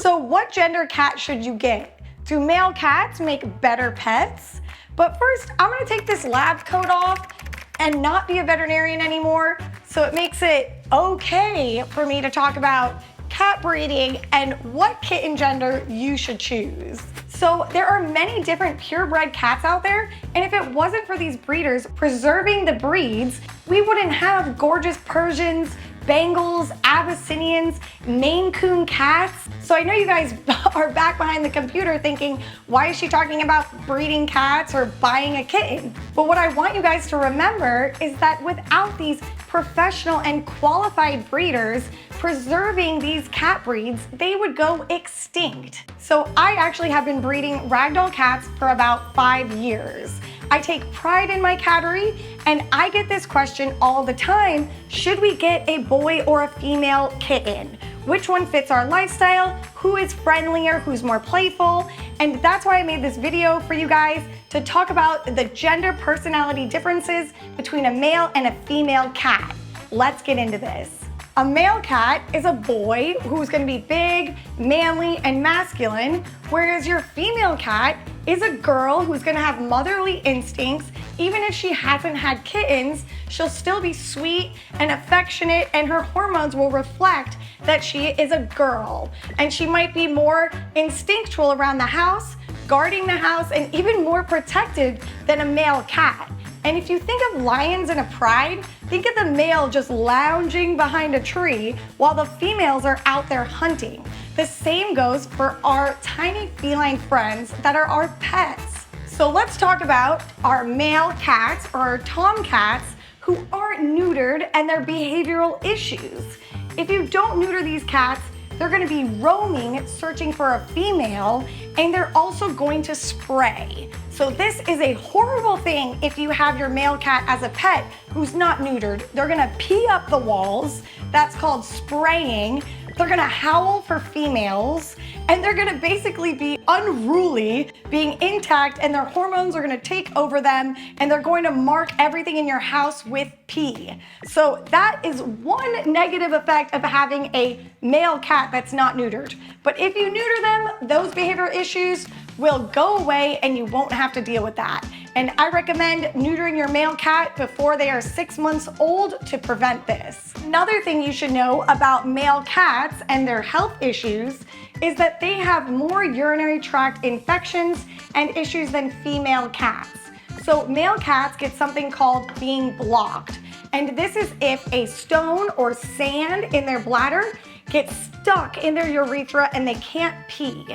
So what gender cat should you get? Do male cats make better pets? But first, I'm gonna take this lab coat off and not be a veterinarian anymore, so it makes it okay for me to talk about cat breeding and what kitten gender you should choose. So there are many different purebred cats out there, and if it wasn't for these breeders preserving the breeds, we wouldn't have gorgeous Persians, Bengals, Abyssinians, Maine Coon cats. So I know you guys are back behind the computer thinking, why is she talking about breeding cats or buying a kitten? But what I want you guys to remember is that without these professional and qualified breeders preserving these cat breeds, they would go extinct. So I actually have been breeding ragdoll cats for about 5 years. I take pride in my cattery, and I get this question all the time: should we get a boy or a female kitten? Which one fits our lifestyle? Who is friendlier? Who's more playful? And that's why I made this video for you guys, to talk about the gender personality differences between a male and a female cat. Let's get into this. A male cat is a boy who's gonna be big, manly, and masculine, whereas your female cat is a girl who's gonna have motherly instincts. Even if she hasn't had kittens, she'll still be sweet and affectionate, and her hormones will reflect that she is a girl. And she might be more instinctual around the house, guarding the house, and even more protected than a male cat. And if you think of lions in a pride, think of the male just lounging behind a tree while the females are out there hunting. The same goes for our tiny feline friends that are our pets. So let's talk about our male cats, or our tomcats, who aren't neutered and their behavioral issues. If you don't neuter these cats, they're gonna be roaming, searching for a female, and they're also going to spray. So this is a horrible thing if you have your male cat as a pet who's not neutered. They're gonna pee up the walls. That's called spraying. They're gonna howl for females, and they're gonna basically be unruly, being intact, and their hormones are gonna take over them, and they're going to mark everything in your house with pee. So that is one negative effect of having a male cat that's not neutered. But if you neuter them, those behavioral issues will go away and you won't have to deal with that. And I recommend neutering your male cat before they are 6 months old to prevent this. Another thing you should know about male cats and their health issues is that they have more urinary tract infections and issues than female cats. So male cats get something called being blocked. And this is if a stone or sand in their bladder gets stuck in their urethra and they can't pee.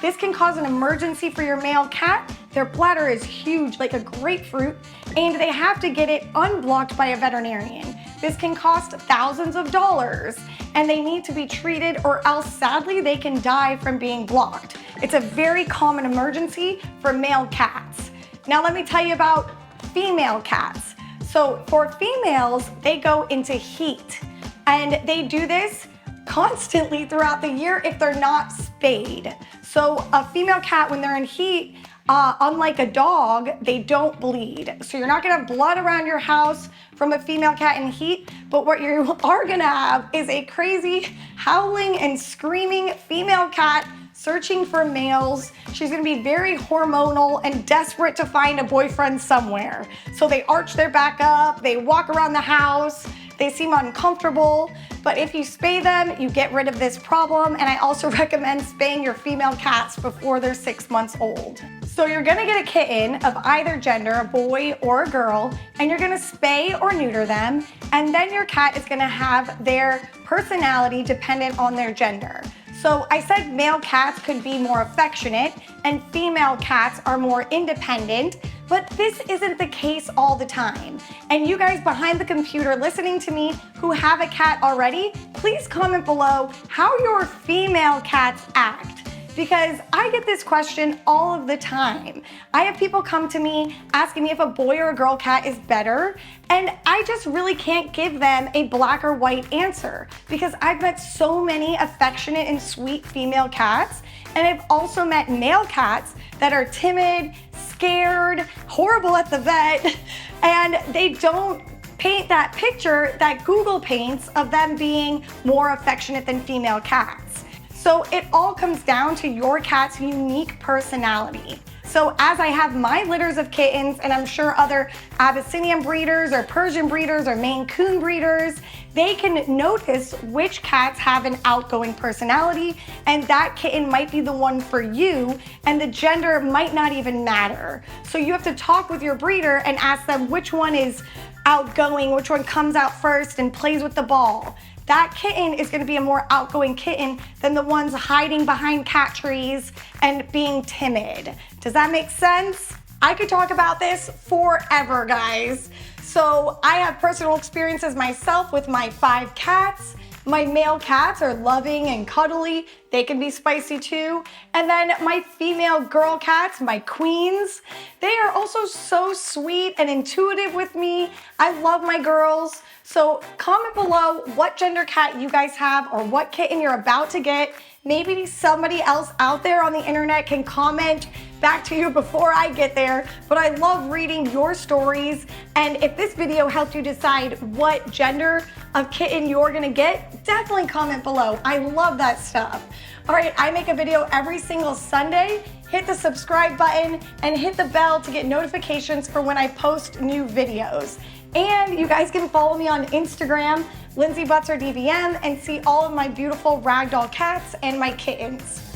This can cause an emergency for your male cat. Their bladder is huge, like a grapefruit, and they have to get it unblocked by a veterinarian. This can cost thousands of dollars, and they need to be treated, or else sadly they can die from being blocked. It's a very common emergency for male cats. Now let me tell you about female cats. So for females, they go into heat, and they do this constantly throughout the year if they're not spayed. So a female cat, when they're in heat, unlike a dog, they don't bleed. So you're not gonna have blood around your house from a female cat in heat, but what you are gonna have is a crazy howling and screaming female cat searching for males. She's gonna be very hormonal and desperate to find a boyfriend somewhere. So they arch their back up, they walk around the house, they seem uncomfortable, but if you spay them, you get rid of this problem. And I also recommend spaying your female cats before they're 6 months old. So you're gonna get a kitten of either gender, a boy or a girl, and you're gonna spay or neuter them, and then your cat is gonna have their personality dependent on their gender. So I said male cats could be more affectionate and female cats are more independent, but this isn't the case all the time. And you guys behind the computer listening to me who have a cat already, please comment below how your female cats act, because I get this question all of the time. I have people come to me asking me if a boy or a girl cat is better, and I just really can't give them a black or white answer, because I've met so many affectionate and sweet female cats, and I've also met male cats that are timid, scared, horrible at the vet, and they don't paint that picture that Google paints of them being more affectionate than female cats. So it all comes down to your cat's unique personality. So as I have my litters of kittens, and I'm sure other Abyssinian breeders or Persian breeders or Maine Coon breeders, they can notice which cats have an outgoing personality, and that kitten might be the one for you, and the gender might not even matter. So you have to talk with your breeder and ask them which one is outgoing, which one comes out first and plays with the ball. That kitten is going to be a more outgoing kitten than the ones hiding behind cat trees and being timid. Does that make sense? I could talk about this forever, guys. So I have personal experiences myself with my 5 cats. My male cats are loving and cuddly. They can be spicy too. And then my female girl cats, my queens, they are also so sweet and intuitive with me. I love my girls. So comment below what gender cat you guys have or what kitten you're about to get. Maybe somebody else out there on the internet can comment back to you before I get there, but I love reading your stories. And if this video helped you decide what gender of kitten you're gonna get, definitely comment below. I love that stuff. All right, I make a video every single Sunday. Hit the subscribe button and hit the bell to get notifications for when I post new videos. And you guys can follow me on Instagram, Lindsay Butzer DVM, and see all of my beautiful ragdoll cats and my kittens.